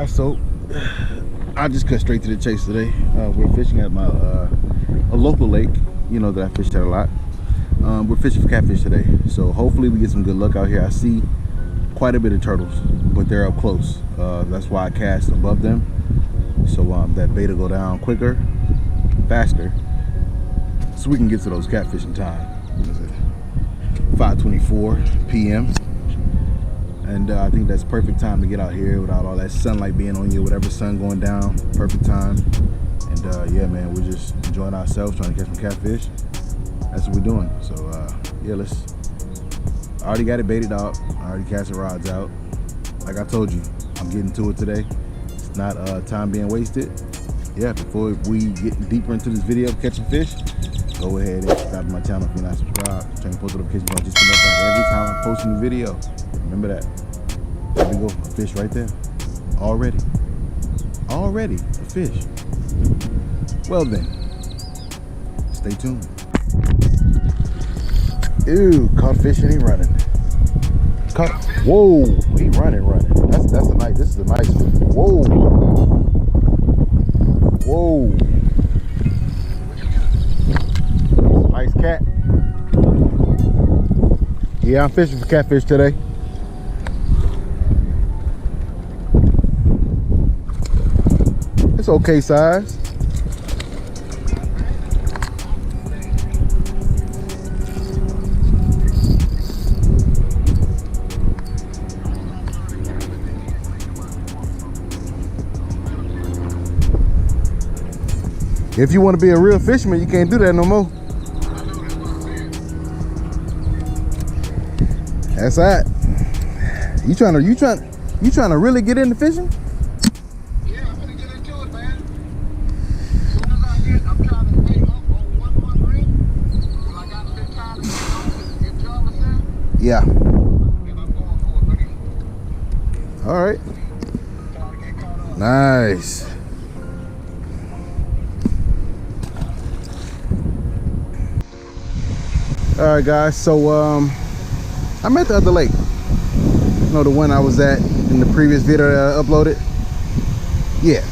guys, so I just cut straight to the chase today. We're fishing at my a local lake, you know, that I fished at a lot. We're fishing for catfish today, so hopefully we get some good luck out here. I see quite a bit of turtles, but they're up close. That's why I cast above them, so that bait will go down quicker, faster, so we can get to those catfish in time. What is it? 5:24 p.m. And I think that's perfect time to get out here without all that sunlight being on you, whatever sun going down, perfect time. And yeah, man, we're just enjoying ourselves, trying to catch some catfish. That's what we're doing. So yeah, I already got it baited out. I already cast the rods out. Like I told you, I'm getting to it today. It's not time being wasted. Yeah, before we get deeper into this video of catching fish, go ahead and subscribe to my channel if you're not subscribed. Turn post notifications on just to notify every time I post a new video. Remember that. There we go, a fish right there. Already a fish. Well then, stay tuned. Ew, caught fish and he running. Whoa, he running. That's a nice, this is a nice one. Whoa. Nice cat. Yeah, I'm fishing for catfish today. It's okay size. If you want to be a real fisherman, you can't do that no more. That's that. You trying to really get into fishing? Yeah, I'm gonna get into it, man. As soon as I'm trying to stay up on one rig. When I got a bit time to get job set. Yeah. And I'm going for it, buddy. All right. Trying to get caught up. Nice. All right, guys. So I'm at the other lake. You know, the one I was at in the previous video that I uploaded. Yeah.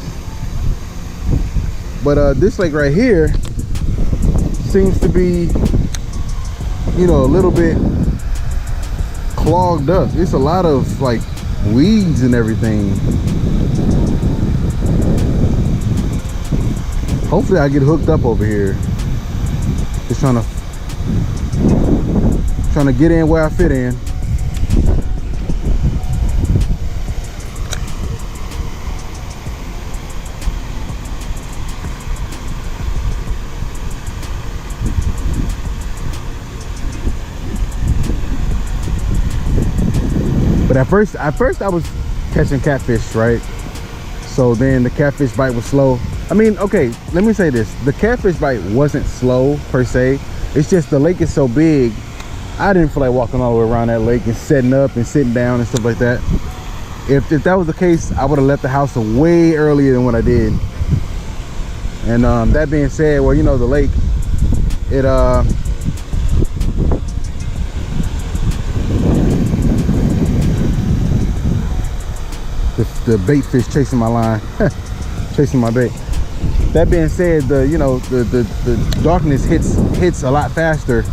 But this lake right here seems to be, you know, a little bit clogged up. It's a lot of like weeds and everything. Hopefully I get hooked up over here. Just trying to get in where I fit in. But at first I was catching catfish, right? So then the catfish bite was slow. I mean, okay, let me say this. The catfish bite wasn't slow per se. It's just the lake is so big, I didn't feel like walking all the way around that lake and setting up and sitting down and stuff like that. If that was the case, I would have left the house way earlier than what I did. And that being said, well, you know, the lake, it the bait fish chasing my line, chasing my bait. That being said, the darkness hits a lot faster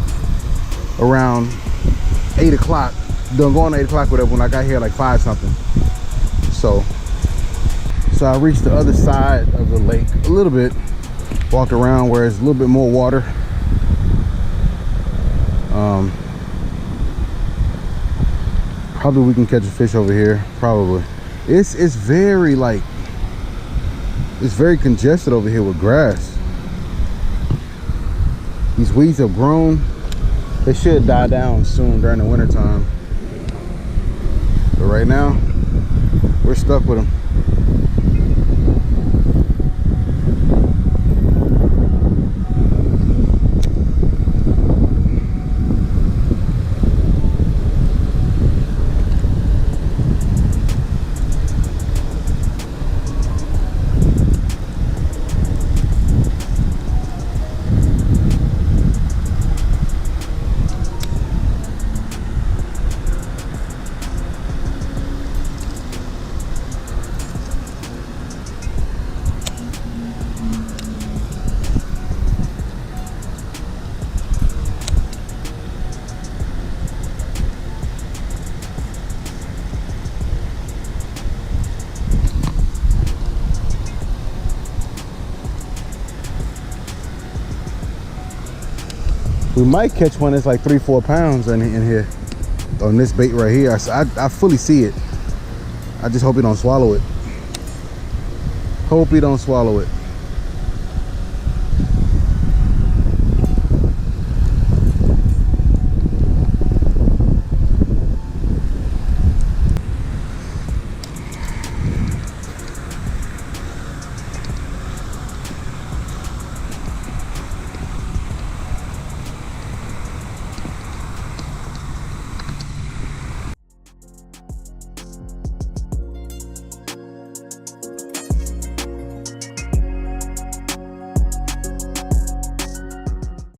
around 8 o'clock. Don't go on 8 o'clock, whatever, when I got here like 5 something. So I reached the other side of the lake a little bit, walked around where it's a little bit more water. Probably we can catch a fish over here, probably. It's very like, it's very congested over here with grass. These weeds have grown. They should die down soon during the winter time. But right now, we're stuck with them. We might catch one that's like 3-4 pounds in here on this bait right here. I fully see it. I just hope he don't swallow it. Hope he don't swallow it.